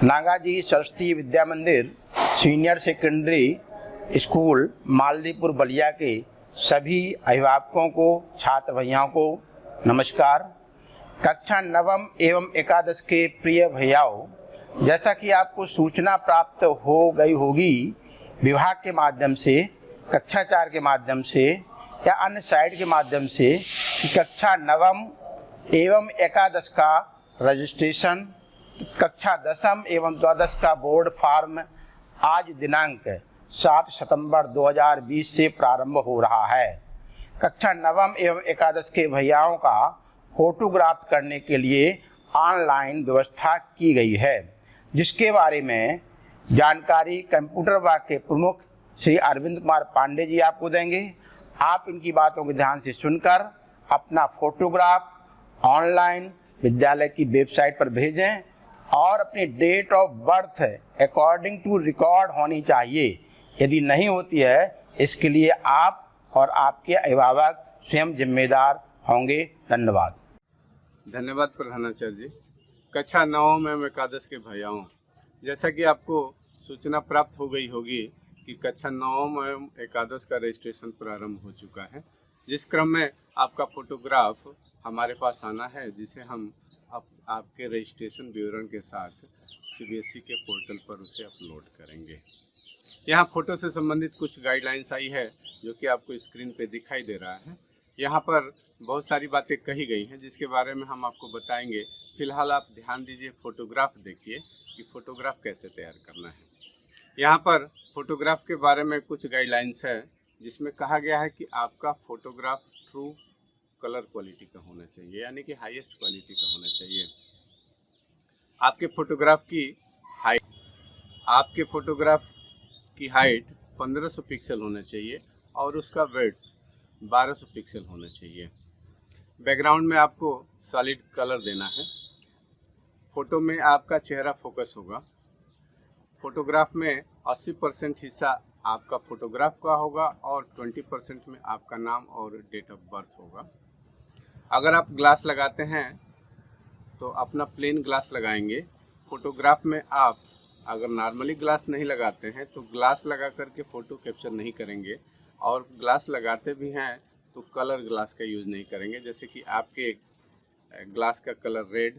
नागाजी सरस्वती विद्या मंदिर senior secondary school मालदीपुर Ballia के सभी अभिभावकों को, छात्र भैयाओं को नमस्कार। कक्षा नवम एवं एकादश के प्रिय भैयाओं, जैसा कि आपको सूचना प्राप्त हो गई होगी विभाग के माध्यम से, कक्षा 4 के माध्यम से या अन्य साइट के माध्यम से कि कक्षा नवम एवं एकादश का रजिस्ट्रेशन, कक्षा दसम एवं द्वादश का बोर्ड फॉर्म आज दिनांक 7 सितंबर 2020 से प्रारंभ हो रहा है। कक्षा नवम एवं एकादश के भैयाओं का फोटोग्राफ करने के लिए ऑनलाइन व्यवस्था की गई है, जिसके बारे में जानकारी कंप्यूटर विभाग के प्रमुख श्री अरविंद कुमार पांडे जी आपको देंगे। आप इनकी बातों को ध्यान से सुनकर अपना फोटोग्राफ ऑनलाइन विद्यालय की वेबसाइट पर भेजें और अपनी date of birth according to record होनी चाहिए। यदि नहीं होती है, इसके लिए आप और आपके अभिभावक स्वयं जिम्मेदार होंगे। धन्यवाद। धन्यवाद प्रधानाचार्य जी। कक्षा नवम एवं एकादश के भैयाओं, जैसा कि आपको सूचना प्राप्त हो गई होगी कि कक्षा नवम एवं एकादश का रजिस्ट्रेशन प्रारंभ हो चुका है, जिस क्रम में आपका फोटोग्राफ हमारे पास आना है, जिसे हम आपके रजिस्ट्रेशन विवरण के साथ सीबीएसई के पोर्टल पर उसे अपलोड करेंगे। यहाँ फ़ोटो से संबंधित कुछ गाइडलाइंस आई है जो कि आपको स्क्रीन पे दिखाई दे रहा है। यहाँ पर बहुत सारी बातें कही गई हैं जिसके बारे में हम आपको बताएंगे। फिलहाल आप ध्यान दीजिए, फ़ोटोग्राफ देखिए कि फ़ोटोग्राफ कैसे तैयार करना है। यहाँ पर फ़ोटोग्राफ के बारे में कुछ गाइडलाइंस है जिसमें कहा गया है कि आपका फ़ोटोग्राफ ट्रू कलर क्वालिटी का होना चाहिए, यानी कि हाईएस्ट क्वालिटी का होना चाहिए। आपके फोटोग्राफ की हाइट 1500 पिक्सल होना चाहिए और उसका विड्थ 1200 पिक्सल होना चाहिए। बैकग्राउंड में आपको सॉलिड कलर देना है। फोटो में आपका चेहरा फोकस होगा। फोटोग्राफ में 80% हिस्सा आपका फोटोग्राफ का होगा और 20% में आपका नाम और डेट ऑफ बर्थ होगा। अगर आप ग्लास लगाते हैं तो अपना प्लेन ग्लास लगाएंगे। फोटोग्राफ में आप अगर नॉर्मली ग्लास नहीं लगाते हैं तो ग्लास लगा करके फ़ोटो कैप्चर नहीं करेंगे, और ग्लास लगाते भी हैं तो कलर ग्लास का यूज़ नहीं करेंगे। जैसे कि आपके ग्लास का कलर रेड,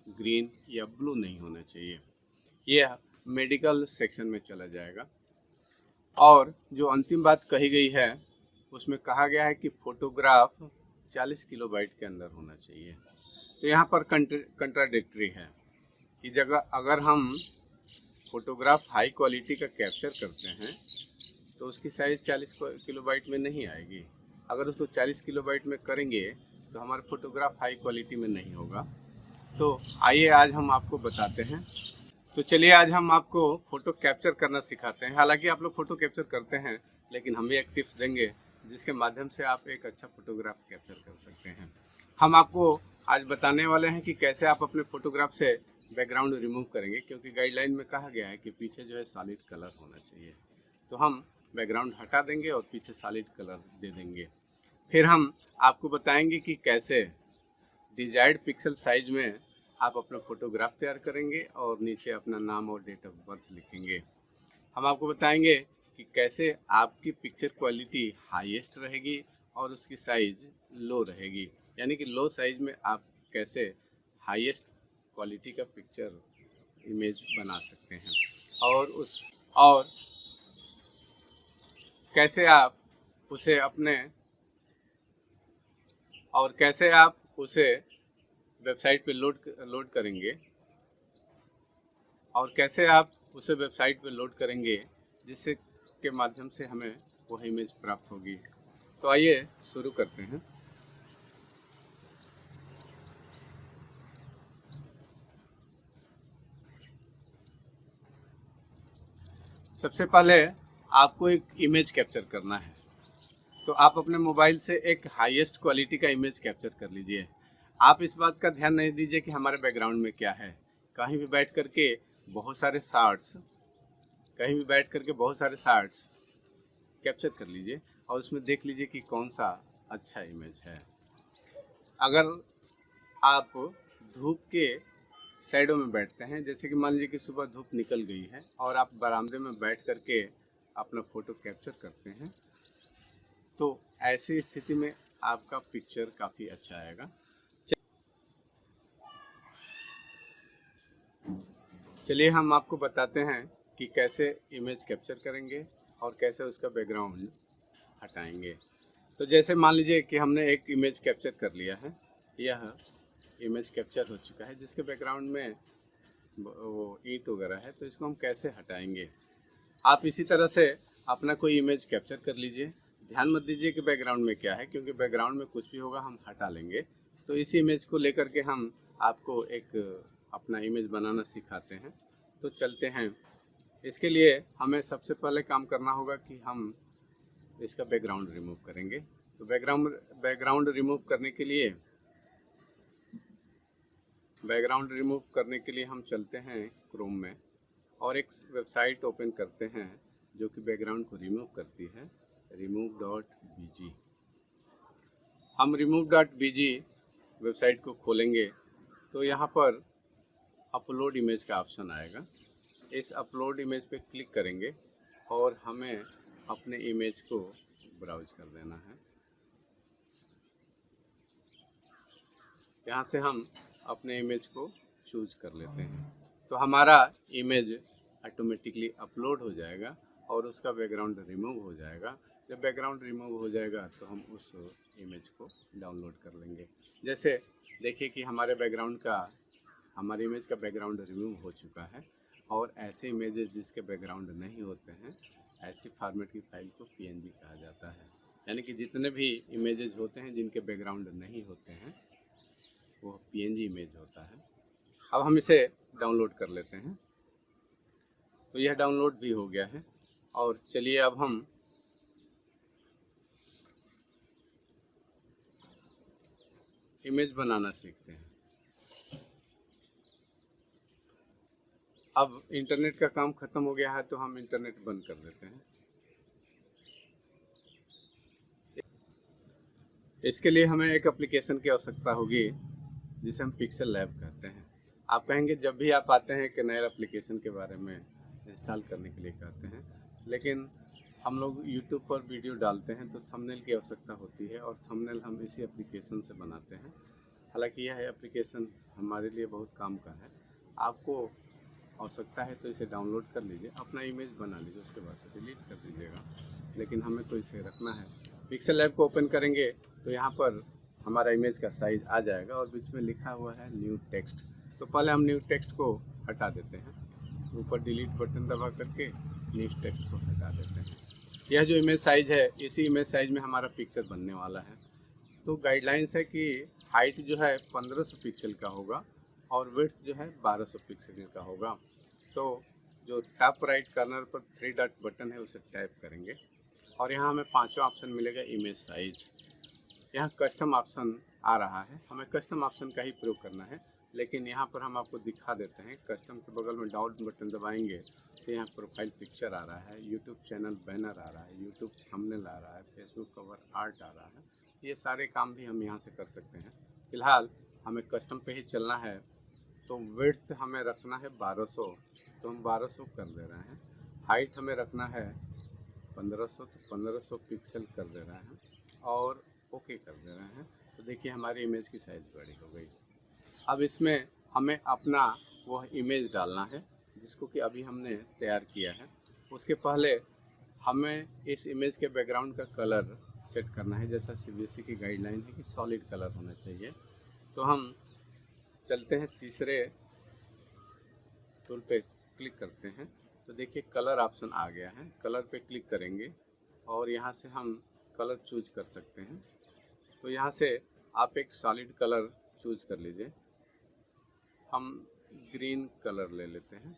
ग्रीन या ब्लू नहीं होना चाहिए। यह मेडिकल सेक्शन में चला जाएगा। और जो अंतिम बात कही गई है उसमें कहा गया है कि फ़ोटोग्राफ 40 किलोबाइट के अंदर होना चाहिए। तो यहाँ पर कंट्राडिक्टरी है कि जगह अगर हम फोटोग्राफ हाई क्वालिटी का कैप्चर करते हैं तो उसकी साइज़ 40 किलोबाइट में नहीं आएगी। अगर उसको 40 किलोबाइट में करेंगे तो हमारा फोटोग्राफ हाई क्वालिटी में नहीं होगा। तो आइए आज हम आपको बताते हैं। तो चलिए आज हम आपको फ़ोटो कैप्चर करना सिखाते हैं। हालांकि आप लोग फ़ोटो कैप्चर करते हैं, लेकिन हम भी एक टिप्स देंगे जिसके माध्यम से आप एक अच्छा फोटोग्राफ कैप्चर कर सकते हैं। हम आपको आज बताने वाले हैं कि कैसे आप अपने फोटोग्राफ से बैकग्राउंड रिमूव करेंगे, क्योंकि गाइडलाइन में कहा गया है कि पीछे जो है सॉलिड कलर होना चाहिए। तो हम बैकग्राउंड हटा देंगे और पीछे सॉलिड कलर दे देंगे। फिर हम आपको बताएंगे कि कैसे डिजायर्ड पिक्सल साइज में आप अपना फोटोग्राफ तैयार करेंगे और नीचे अपना नाम और डेट ऑफ बर्थ लिखेंगे। हम आपको बताएंगे कि कैसे आपकी पिक्चर क्वालिटी हाईएस्ट रहेगी और उसकी साइज़ लो रहेगी, यानी कि लो साइज़ में आप कैसे हाईएस्ट क्वालिटी का पिक्चर इमेज बना सकते हैं, और कैसे आप उसे वेबसाइट पे लोड करेंगे, और कैसे आप उसे वेबसाइट पे लोड करेंगे जिससे के माध्यम से हमें वह इमेज प्राप्त होगी। तो आइए शुरू करते हैं। सबसे पहले आपको एक इमेज कैप्चर करना है, तो आप अपने मोबाइल से एक हाईएस्ट क्वालिटी का इमेज कैप्चर कर लीजिए। आप इस बात का ध्यान नहीं दीजिए कि हमारे बैकग्राउंड में क्या है। कहीं भी बैठ करके बहुत सारे शॉट्स कैप्चर कर लीजिए और उसमें देख लीजिए कि कौन सा अच्छा इमेज है। अगर आप धूप के साइडों में बैठते हैं। जैसे कि मान लीजिए कि सुबह धूप निकल गई है और आप बरामदे में बैठ करके अपना फ़ोटो कैप्चर करते हैं, तो ऐसी स्थिति में आपका पिक्चर काफ़ी अच्छा आएगा। चलिए हम आपको बताते हैं कि कैसे इमेज कैप्चर करेंगे और कैसे उसका बैकग्राउंड हटाएंगे। तो जैसे मान लीजिए कि हमने एक इमेज कैप्चर कर लिया है, यह इमेज कैप्चर हो चुका है जिसके बैकग्राउंड में वो ईंट वगैरह है, तो इसको हम कैसे हटाएंगे। आप इसी तरह से अपना कोई इमेज कैप्चर कर लीजिए। ध्यान मत दीजिए कि बैकग्राउंड में क्या है, क्योंकि बैकग्राउंड में कुछ भी होगा हम हटा लेंगे। तो इसी इमेज को लेकर के हम आपको एक अपना इमेज बनाना सिखाते हैं। तो चलते हैं। इसके लिए हमें सबसे पहले काम करना होगा कि हम इसका बैकग्राउंड रिमूव करेंगे। तो बैकग्राउंड रिमूव करने के लिए हम चलते हैं क्रोम में और एक वेबसाइट ओपन करते हैं जो कि बैकग्राउंड को रिमूव करती है, remove.bg। हम remove.bg वेबसाइट को खोलेंगे तो यहाँ पर अपलोड इमेज का ऑप्शन आएगा। इस अपलोड इमेज पे क्लिक करेंगे और हमें अपने इमेज को ब्राउज कर देना है। यहाँ से हम अपने इमेज को चूज कर लेते हैं, तो हमारा इमेज ऑटोमेटिकली अपलोड हो जाएगा और उसका बैकग्राउंड रिमूव हो जाएगा। जब बैकग्राउंड रिमूव हो जाएगा तो हम उस इमेज को डाउनलोड कर लेंगे। जैसे देखिए कि हमारे इमेज का बैकग्राउंड रिमूव हो चुका है। और ऐसे इमेजेस जिसके बैकग्राउंड नहीं होते हैं, ऐसी फॉर्मेट की फाइल को PNG कहा जाता है। यानी कि जितने भी इमेजेस होते हैं जिनके बैकग्राउंड नहीं होते हैं वो PNG इमेज होता है। अब हम इसे डाउनलोड कर लेते हैं। तो यह डाउनलोड भी हो गया है और चलिए अब हम इमेज बनाना सीखते हैं। अब इंटरनेट का काम ख़त्म हो गया है तो हम इंटरनेट बंद कर देते हैं। इसके लिए हमें एक एप्लीकेशन की आवश्यकता होगी जिसे हम पिक्सल लैब कहते हैं। आप कहेंगे जब भी आप आते हैं कि नए एप्लीकेशन के बारे में इंस्टॉल करने के लिए कहते हैं, लेकिन हम लोग यूट्यूब पर वीडियो डालते हैं तो थंबनेल की आवश्यकता होती है और थंबनेल हम इसी एप्लीकेशन से बनाते हैं। हालांकि यह एप्लीकेशन हमारे लिए बहुत काम का है। आपको आवश्यकता है तो इसे डाउनलोड कर लीजिए, अपना इमेज बना लीजिए, उसके बाद से डिलीट कर दीजिएगा, लेकिन हमें तो इसे रखना है। पिक्सल लैब को ओपन करेंगे तो यहाँ पर हमारा इमेज का साइज आ जाएगा और बीच में लिखा हुआ है न्यू टेक्स्ट। तो पहले हम न्यू टेक्स्ट को हटा देते हैं, ऊपर डिलीट बटन दबा करके न्यू टेक्स्ट को हटा देते हैं। यह जो इमेज साइज है, इसी इमेज साइज में हमारा पिक्चर बनने वाला है। तो गाइडलाइंस है कि हाइट जो है 1500 पिक्सल का होगा और विड्थ जो है 1200 पिक्सल का होगा। तो जो टॉप राइट कॉर्नर पर 3 डॉट बटन है उसे टैप करेंगे और यहाँ हमें पांचवा ऑप्शन मिलेगा इमेज साइज। यहाँ कस्टम ऑप्शन आ रहा है, हमें कस्टम ऑप्शन का ही प्रयोग करना है, लेकिन यहाँ पर हम आपको दिखा देते हैं। कस्टम के बगल में डाउन बटन दबाएंगे तो यहाँ प्रोफाइल पिक्चर आ रहा है, यूट्यूब चैनल बैनर आ रहा है, यूट्यूब थंबनेल आ रहा है, फेसबुक कवर आर्ट आ रहा है। ये सारे काम भी हम यहाँ से कर सकते हैं। फिलहाल हमें कस्टम पे ही चलना है। तो विड्थ हमें रखना है 1200, तो हम 1200 कर दे रहे हैं। हाइट हमें रखना है 1500, तो 1500 पिक्सल कर दे रहे हैं और ओके कर दे रहे हैं। तो देखिए हमारी इमेज की साइज़ बड़ी हो गई। अब इसमें हमें अपना वह इमेज डालना है जिसको कि अभी हमने तैयार किया है। उसके पहले हमें इस इमेज के बैकग्राउंड का कलर सेट करना है। जैसा CBSE की गाइडलाइन है कि सॉलिड कलर होना चाहिए। तो हम चलते हैं तीसरे टूल पे क्लिक करते हैं, तो देखिए कलर ऑप्शन आ गया है। कलर पे क्लिक करेंगे और यहाँ से हम कलर चूज कर सकते हैं। तो यहाँ से आप एक सॉलिड कलर चूज कर लीजिए। हम ग्रीन कलर ले लेते हैं,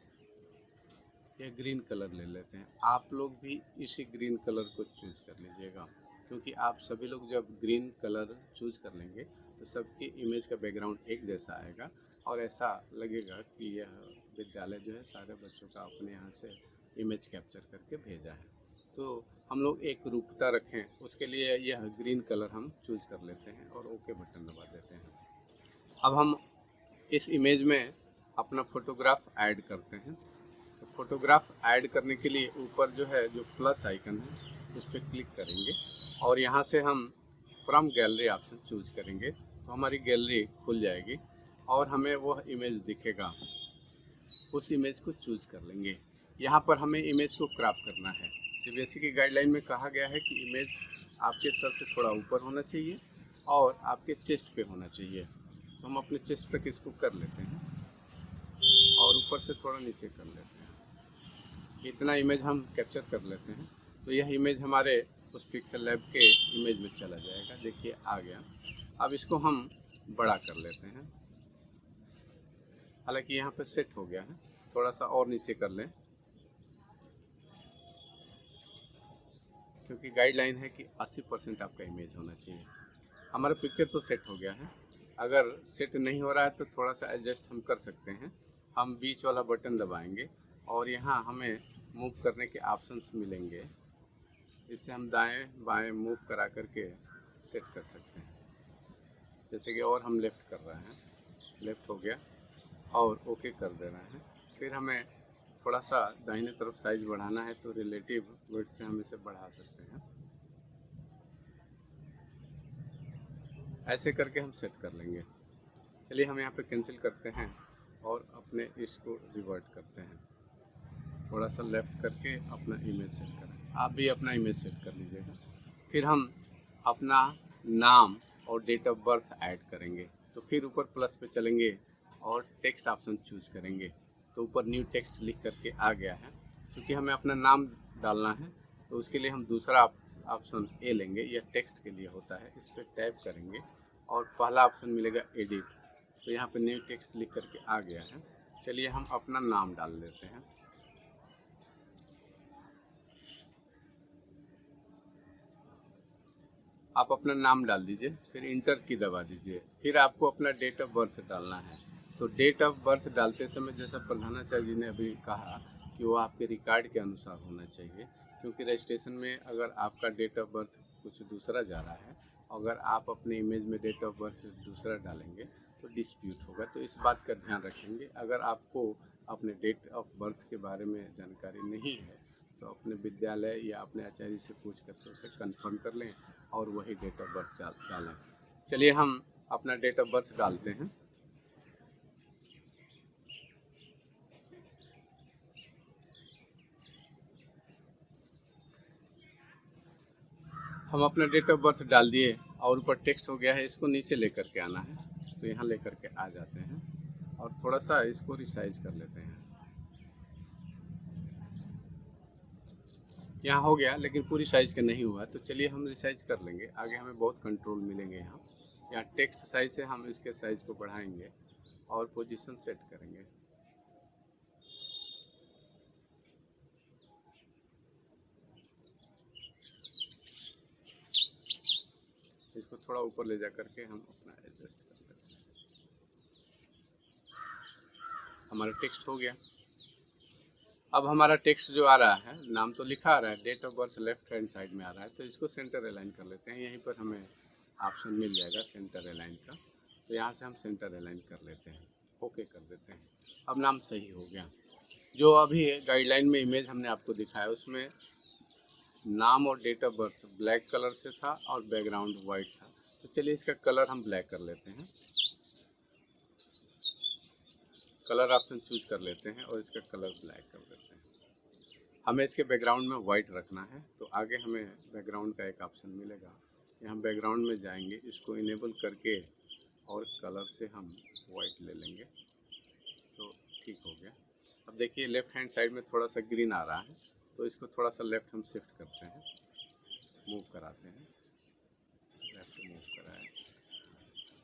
ये ग्रीन कलर ले लेते हैं। आप लोग भी इसी ग्रीन कलर को चूज कर लीजिएगा, क्योंकि आप सभी लोग जब ग्रीन कलर चूज कर लेंगे तो सबकी इमेज का बैकग्राउंड एक जैसा आएगा और ऐसा लगेगा कि यह विद्यालय जो है सारे बच्चों का अपने यहाँ से इमेज कैप्चर करके भेजा है। तो हम लोग एक रूपता रखें, उसके लिए यह ग्रीन कलर हम चूज कर लेते हैं और ओके बटन दबा देते हैं। अब हम इस इमेज में अपना फोटोग्राफ ऐड करते हैं। तो फोटोग्राफ ऐड करने के लिए ऊपर जो है जो प्लस आइकन है उस पर क्लिक करेंगे और यहाँ से हम फ्रॉम गैलरी ऑप्शन चूज करेंगे तो हमारी गैलरी खुल जाएगी और हमें वह इमेज दिखेगा। उस इमेज को चूज कर लेंगे। यहाँ पर हमें इमेज को क्रॉप करना है। सीबीएसई की गाइडलाइन में कहा गया है कि इमेज आपके सर से थोड़ा ऊपर होना चाहिए और आपके चेस्ट पे होना चाहिए। तो हम अपने चेस्ट तक इसको कर लेते हैं और ऊपर से थोड़ा नीचे कर लेते हैं। इतना इमेज हम कैप्चर कर लेते हैं तो यह इमेज हमारे उस पिक्सल लैब के इमेज में चला जाएगा। देखिए आ गया। अब इसको हम बड़ा कर लेते हैं। हालांकि यहाँ पे सेट हो गया है, थोड़ा सा और नीचे कर लें क्योंकि गाइडलाइन है कि 80% आपका इमेज होना चाहिए। हमारा पिक्चर तो सेट हो गया है। अगर सेट नहीं हो रहा है तो थोड़ा सा एडजस्ट हम कर सकते हैं। हम बीच वाला बटन दबाएंगे और यहाँ हमें मूव करने के ऑप्शंस मिलेंगे। इससे हम दाएं बाएं मूव करा करके सेट कर सकते हैं। जैसे कि और हम लेफ़्ट कर रहे हैं, लेफ़्ट हो गया और ओके कर दे रहे हैं। फिर हमें थोड़ा सा दाहिने तरफ साइज बढ़ाना है तो रिलेटिव विड्थ से हम इसे बढ़ा सकते हैं। ऐसे करके हम सेट कर लेंगे। चलिए हम यहाँ पे कैंसिल करते हैं और अपने इसको रिवर्ट करते हैं। थोड़ा सा लेफ़्ट करके अपना इमेज सेट करें। आप भी अपना इमेज सेट कर लीजिएगा। फिर हम अपना नाम और डेट ऑफ बर्थ ऐड करेंगे। तो फिर ऊपर प्लस पे चलेंगे और टेक्स्ट ऑप्शन चूज करेंगे। तो ऊपर न्यू टेक्स्ट लिख करके आ गया है। क्योंकि हमें अपना नाम डालना है तो उसके लिए हम दूसरा ऑप्शन ए लेंगे। यह टेक्स्ट के लिए होता है। इस पर टैप करेंगे और पहला ऑप्शन मिलेगा एडिट। तो यहाँ पे न्यू टेक्स्ट लिख करके आ गया है। चलिए हम अपना नाम डाल देते हैं। आप अपना नाम डाल दीजिए, फिर इंटर की दबा दीजिए। फिर आपको अपना डेट ऑफ बर्थ डालना है। तो डेट ऑफ बर्थ डालते समय जैसा प्रधानाचार्य जी ने अभी कहा कि वो आपके रिकॉर्ड के अनुसार होना चाहिए, क्योंकि रजिस्ट्रेशन में अगर आपका डेट ऑफ बर्थ कुछ दूसरा जा रहा है, अगर आप अपने इमेज में डेट ऑफ बर्थ दूसरा डालेंगे तो डिस्प्यूट होगा। तो इस बात का ध्यान रखेंगे। अगर आपको अपने डेट ऑफ बर्थ के बारे में जानकारी नहीं है तो अपने विद्यालय या अपने आचार्य से पूछ करके उसे कंफर्म कर लें और वही डेट ऑफ बर्थ डालें। चलिए हम अपना डेट ऑफ बर्थ डालते हैं। हम अपना डेट ऑफ बर्थ डाल दिए और ऊपर टेक्स्ट हो गया है। इसको नीचे लेकर के आना है तो यहाँ लेकर के आ जाते हैं और थोड़ा सा इसको रिसाइज कर लेते हैं। यहाँ हो गया, लेकिन पूरी साइज़ का नहीं हुआ। तो चलिए हम रिसाइज कर लेंगे। आगे हमें बहुत कंट्रोल मिलेंगे। यहाँ टेक्स्ट साइज से हम इसके साइज़ को बढ़ाएंगे और पोजीशन सेट करेंगे। इसको थोड़ा ऊपर ले जा करके हम अपना एडजस्ट कर लेते हैं। हमारा टेक्स्ट हो गया। अब हमारा टेक्स्ट जो आ रहा है, नाम तो लिखा आ रहा है, date of birth left hand side में आ रहा है। तो इसको सेंटर अलाइन कर लेते हैं। यहीं पर हमें ऑप्शन मिल जाएगा सेंटर अलाइन का। तो यहाँ से हम सेंटर अलाइन कर लेते हैं, ओके कर देते हैं। अब नाम सही हो गया। जो अभी गाइडलाइन में इमेज हमने आपको दिखाया उसमें नाम और date of birth black colour से था और बैकग्राउंड वाइट था। तो चलिए इसका कलर हम ब्लैक कर लेते हैं। कलर ऑप्शन चूज कर लेते हैं और इसका कलर ब्लैक कर देते हैं। हमें इसके बैकग्राउंड में वाइट रखना है तो आगे हमें बैकग्राउंड का एक ऑप्शन मिलेगा। यहाँ बैकग्राउंड में जाएंगे, इसको इनेबल करके और कलर से हम वाइट ले लेंगे तो ठीक हो गया। अब देखिए लेफ्ट हैंड साइड में थोड़ा सा ग्रीन आ रहा है तो इसको थोड़ा सा लेफ्ट हम शिफ्ट करते हैं, मूव कराते हैं। लेफ्ट मूव कराए,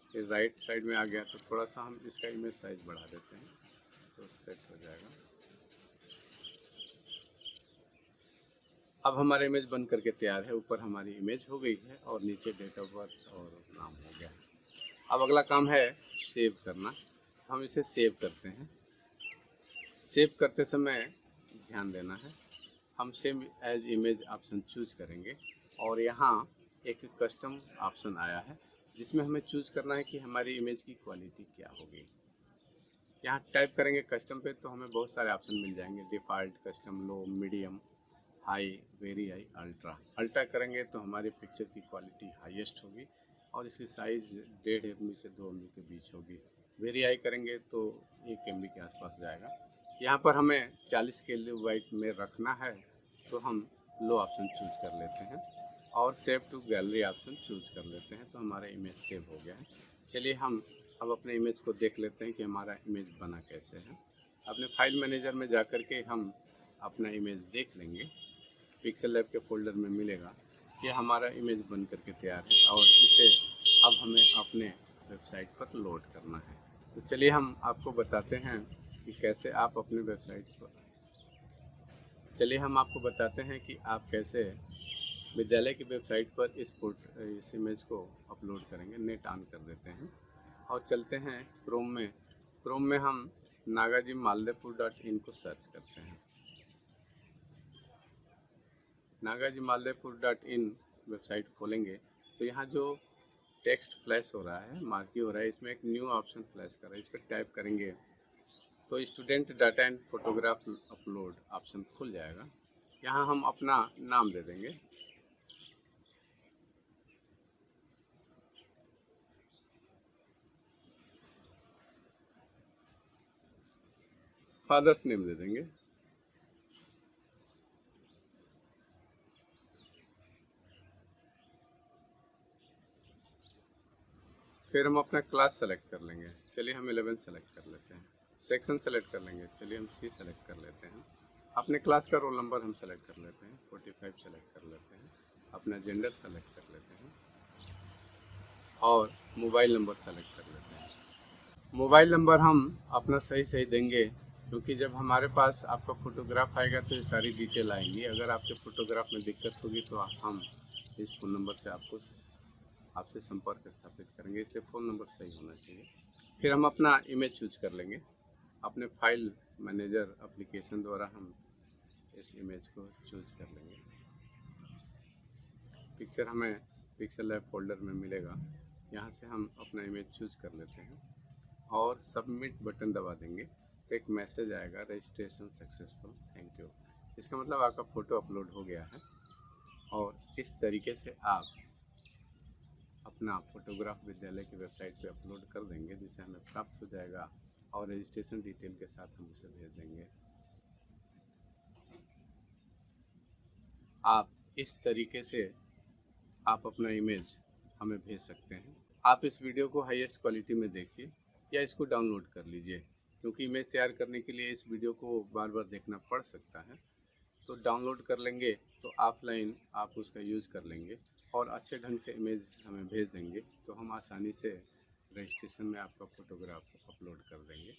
फिर राइट साइड में आ गया तो थोड़ा सा हम इसका इमेज साइज बढ़ा देते हैं तो सेट हो जाएगा। अब हमारा इमेज बन करके तैयार है। ऊपर हमारी इमेज हो गई है और नीचे डेट ऑफ बर्थ और नाम हो गया है। अब अगला काम है सेव करना। तो हम इसे सेव करते हैं। सेव करते समय ध्यान देना है, हम save as image option choose करेंगे और यहाँ एक कस्टम ऑप्शन आया है जिसमें हमें चूज करना है कि हमारी इमेज की क्वालिटी क्या होगी। यहाँ टाइप करेंगे कस्टम पे तो हमें बहुत सारे ऑप्शन मिल जाएंगे, default, custom, low, medium, high, very high, ultra. Ultra करेंगे तो हमारी पिक्चर की क्वालिटी हाईएस्ट होगी और इसकी साइज़ 1.5 MB से 2 MB के बीच होगी। वेरी हाई करेंगे तो 1 MB के आसपास जाएगा। यहाँ पर हमें 40 KB में रखना है तो हम लो ऑप्शन चूज़ कर लेते हैं और save to gallery option choose कर लेते हैं तो हमारा इमेज सेव हो गया है। चलिए हम अब अपने इमेज को देख लेते हैं कि हमारा इमेज बना कैसे है। अपने फाइल मैनेजर में जाकर के हम अपना इमेज देख लेंगे। पिक्सेल लैब के फोल्डर में मिलेगा कि हमारा इमेज बन करके तैयार है और इसे अब हमें अपने वेबसाइट पर लोड करना है। तो चलिए हम आपको बताते हैं कि कैसे आप अपने वेबसाइट पर आप कैसे विद्यालय की वेबसाइट पर इस इमेज को अपलोड करेंगे। नेट ऑन कर देते हैं और चलते हैं क्रोम में हम nagajimaldeepur.in को सर्च करते हैं। nagajimaldeepur.in वेबसाइट खोलेंगे तो यहाँ जो टेक्स्ट फ्लैश हो रहा है, मार्की हो रहा है, इसमें एक न्यू ऑप्शन फ्लैश कर रहा है। इस पर टाइप करेंगे तो student data and photograph upload option खुल जाएगा। यहाँ हम अपना नाम दे देंगे। फादर्स नेम दे देंगे। फिर हम अपना क्लास सेलेक्ट कर लेंगे। चलिए हम 11 सेलेक्ट कर लेते हैं। सेक्शन सेलेक्ट कर लेंगे। चलिए हम C सेलेक्ट कर लेते हैं। अपने क्लास का रोल नंबर हम सेलेक्ट कर लेते हैं। 45 सेलेक्ट कर लेते हैं। अपना जेंडर सेलेक्ट कर लेते हैं और मोबाइल नंबर सेलेक्ट कर लेते हैं। मोबाइल नंबर हम अपना सही देंगे क्योंकि जब हमारे पास आपका फ़ोटोग्राफ आएगा तो ये सारी डिटेल आएंगी। अगर आपके फ़ोटोग्राफ में दिक्कत होगी तो हम इस फ़ोन नंबर से आपसे संपर्क स्थापित करेंगे, इसलिए फ़ोन नंबर सही होना चाहिए। फिर हम अपना इमेज चूज कर लेंगे। अपने फाइल मैनेजर एप्लीकेशन द्वारा हम इस इमेज को चूज कर लेंगे। पिक्चर हमें पिक्सेल लैब फोल्डर में मिलेगा। यहाँ से हम अपना इमेज चूज कर लेते हैं और सबमिट बटन दबा देंगे तो एक मैसेज आएगा, रजिस्ट्रेशन सक्सेसफुल, थैंक यू। इसका मतलब आपका फ़ोटो अपलोड हो गया है और इस तरीके से आप अपना फ़ोटोग्राफ विद्यालय की वेबसाइट पे अपलोड कर देंगे जिससे हमें प्राप्त हो जाएगा और रजिस्ट्रेशन डिटेल के साथ हम उसे भेज देंगे। आप इस तरीके से आप अपना इमेज हमें भेज सकते हैं। आप इस वीडियो को हाईएस्ट क्वालिटी में देखिए या इसको डाउनलोड कर लीजिए क्योंकि इमेज तैयार करने के लिए इस वीडियो को बार बार देखना पड़ सकता है। तो डाउनलोड कर लेंगे तो ऑफलाइन आप उसका यूज़ कर लेंगे और अच्छे ढंग से इमेज हमें भेज देंगे तो हम आसानी से रजिस्ट्रेशन में आपका फ़ोटोग्राफ अपलोड कर देंगे।